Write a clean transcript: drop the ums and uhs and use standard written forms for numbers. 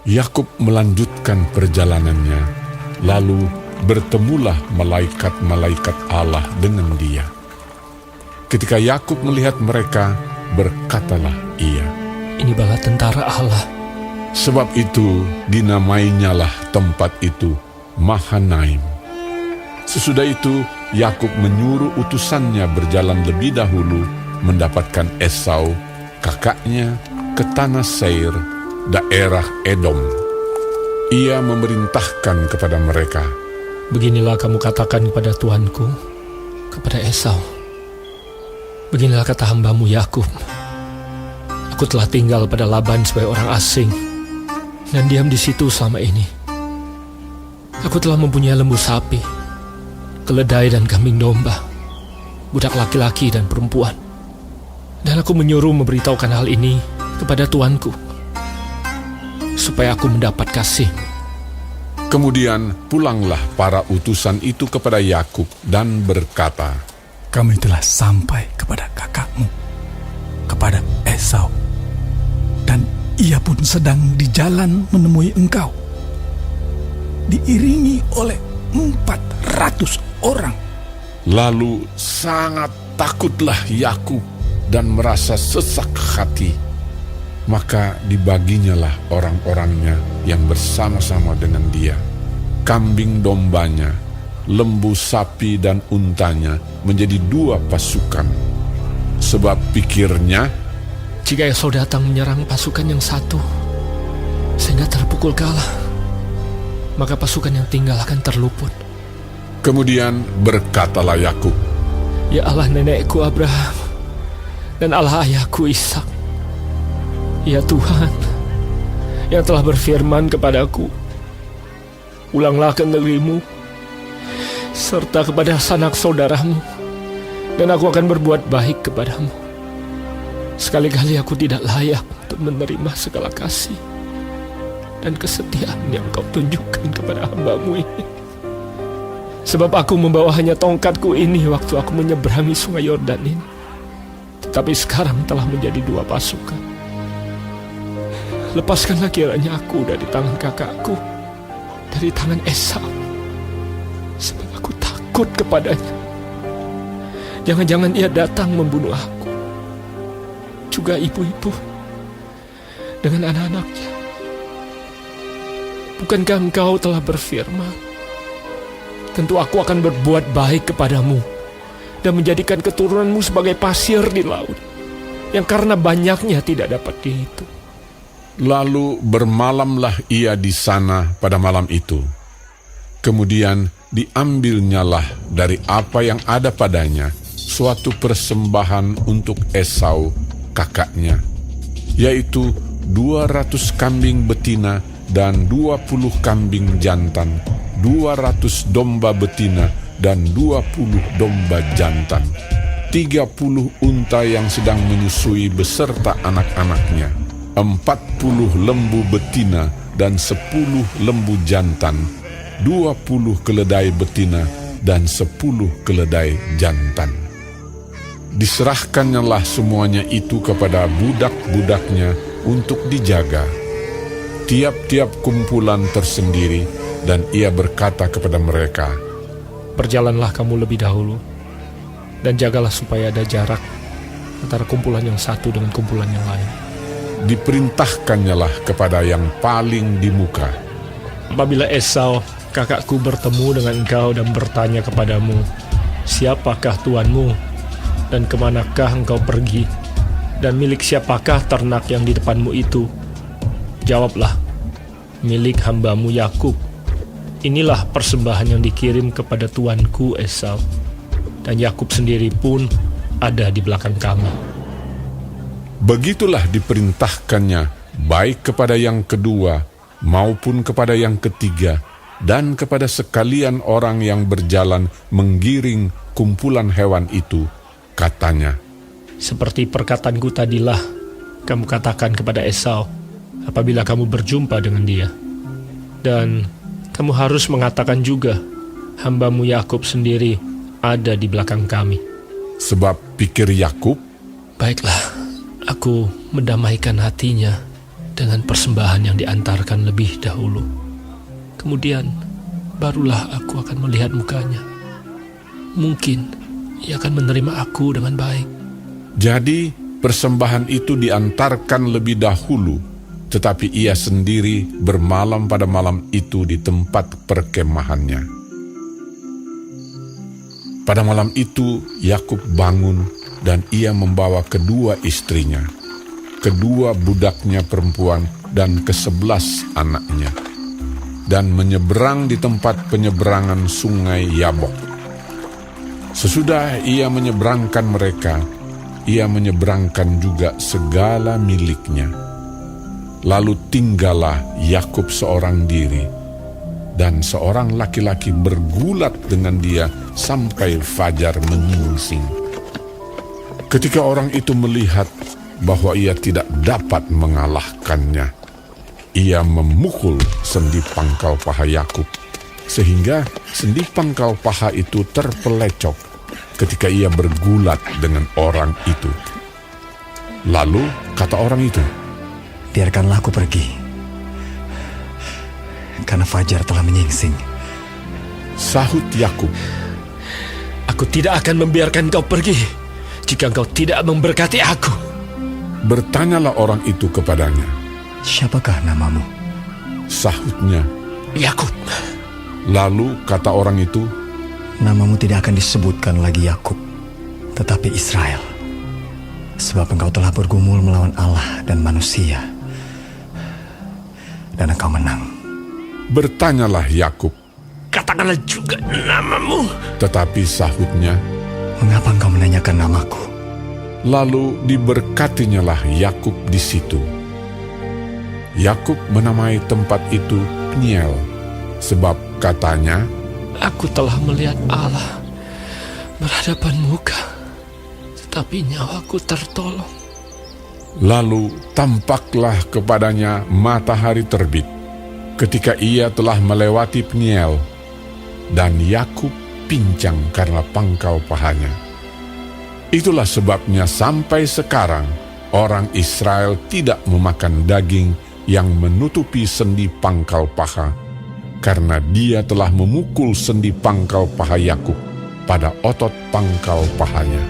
Yakub melanjutkan perjalanannya, lalu bertemulah malaikat-malaikat Allah dengan dia. Ketika Yakub melihat mereka, berkatalah ia, "Ini bala tentara Allah." Sebab itu dinamainyalah tempat itu Mahanaim. Sesudah itu Yakub menyuruh utusannya berjalan lebih dahulu mendapatkan Esau, kakaknya, ke tanah Seir, daerah Edom. Ia memerintahkan kepada mereka, "Beginilah kamu katakan kepada tuanku, kepada Esau. Beginilah kata hambamu Yakub. Aku telah tinggal pada Laban sebagai orang asing dan diam di situ selama ini. Aku telah mempunyai lembu sapi, keledai dan kambing domba, budak laki-laki dan perempuan. Dan aku menyuruh memberitahukan hal ini kepada tuanku, supaya aku mendapat kasih." Kemudian pulanglah para utusan itu kepada Yakub dan berkata, "Kami telah sampai kepada kakakmu, kepada Esau, dan ia pun sedang di jalan menemui engkau, diiringi oleh 400 orang. Lalu sangat takutlah Yakub dan merasa sesak hati. Maka dibaginyalah orang-orangnya yang bersama-sama dengan dia, kambing dombanya, lembu sapi dan untanya menjadi 2 pasukan. Sebab pikirnya, Jika Esau datang menyerang pasukan yang satu, sehingga terpukul kalah, maka pasukan yang tinggal akan terluput. kemudian berkatalah Yakub, Ya Allah nenekku Abraham, dan Allah ayahku Ishak, ya Tuhan, yang telah berfirman kepadaku, ulanglah ke negerimu, serta kepada sanak saudaramu, dan aku akan berbuat baik kepadamu. Sekali-kali aku tidak layak untuk menerima segala kasih dan kesetiaan yang kau tunjukkan kepada hambamu ini. Sebab aku membawa hanya tongkatku ini waktu aku menyeberangi sungai Yordan ini, tetapi sekarang telah menjadi 2 pasukan. Lepaskanlah kiranya aku dari tangan kakakku, dari tangan Esau, sebab aku takut kepadanya. Jangan-jangan ia datang membunuh aku, juga ibu-ibu dengan anak-anaknya. Bukankah engkau telah berfirman, tentu aku akan berbuat baik kepadamu dan menjadikan keturunanmu sebagai pasir di laut, yang karena banyaknya tidak dapat dihitung. Lalu bermalamlah ia di sana pada malam itu. Kemudian diambilnyalah dari apa yang ada padanya suatu persembahan untuk Esau, kakaknya, yaitu 200 kambing betina dan 20 kambing jantan, 200 domba betina dan 20 domba jantan, 30 unta yang sedang menyusui beserta anak-anaknya, 40 lembu betina dan 10 lembu jantan, 20 keledai betina dan 10 keledai jantan. Diserahkannyalah semuanya itu kepada budak-budaknya untuk dijaga, tiap-tiap kumpulan tersendiri, dan ia berkata kepada mereka, Berjalanlah kamu lebih dahulu, dan jagalah supaya ada jarak antara kumpulan yang satu dengan kumpulan yang lain. Diperintahkannyalah kepada yang paling di muka, Apabila Esau, kakakku, bertemu dengan engkau dan bertanya kepadamu, siapakah tuanmu, dan kemanakah engkau pergi, dan milik siapakah ternak yang di depanmu itu? Jawablah, milik hambamu Yakub. Inilah persembahan yang dikirim kepada tuanku Esau, dan Yakub sendiri pun ada di belakang kami. Begitulah diperintahkannya baik kepada yang kedua maupun kepada yang ketiga, dan kepada sekalian orang yang berjalan menggiring kumpulan hewan itu. Katanya, Seperti perkataanku tadilah, kamu katakan kepada Esau apabila kamu berjumpa dengan dia. Dan kamu harus mengatakan juga, hambamu Yakub sendiri ada di belakang kami. sebab pikir Yakub, Baiklah, aku mendamaikan hatinya dengan persembahan yang diantarkan lebih dahulu. Kemudian barulah aku akan melihat mukanya. Mungkin ia akan menerima aku dengan baik. Jadi persembahan itu diantarkan lebih dahulu, tetapi ia sendiri bermalam pada malam itu di tempat perkemahannya. Pada malam itu Yakub bangun dan ia membawa kedua istrinya, kedua budaknya perempuan dan ke-11 anaknya, dan menyeberang di tempat penyeberangan sungai Yabok. Sesudah ia menyeberangkan mereka, ia menyeberangkan juga segala miliknya. Lalu tinggallah Yakub seorang diri, dan seorang laki-laki bergulat dengan dia sampai fajar menyingsing. Ketika orang itu melihat bahwa ia tidak dapat mengalahkannya, ia memukul sendi pangkal paha Yakub, sehingga sendi pangkal paha itu terpelecok ketika ia bergulat dengan orang itu. Lalu kata orang itu, "Biarkanlah aku pergi, karena fajar telah menyingsing." Sahut Yakub, Aku tidak akan membiarkan kau pergi jika engkau tidak memberkati aku. bertanyalah orang itu kepadanya. "Siapakah namamu?" Sahutnya. Yakub. Lalu kata orang itu, "Namamu tidak akan disebutkan lagi Yakub, tetapi Israel, sebab engkau telah bergumul melawan Allah dan manusia, dan engkau menang." bertanyalah Yakub, Katakanlah juga namamu. tetapi sahutnya. "Mengapa engkau menanyakan namaku?" Lalu diberkatinyalah Yakub di situ. Yakub menamai tempat itu Peniel, sebab katanya, Aku telah melihat Allah berhadapan muka, tetapi nyawaku tertolong. lalu tampaklah kepadanya matahari terbit ketika ia telah melewati Peniel, dan Yakub pincang karena pangkal pahanya. Itulah sebabnya sampai sekarang orang Israel tidak memakan daging yang menutupi sendi pangkal paha, karena dia telah memukul sendi pangkal paha Yakub pada otot pangkal pahanya.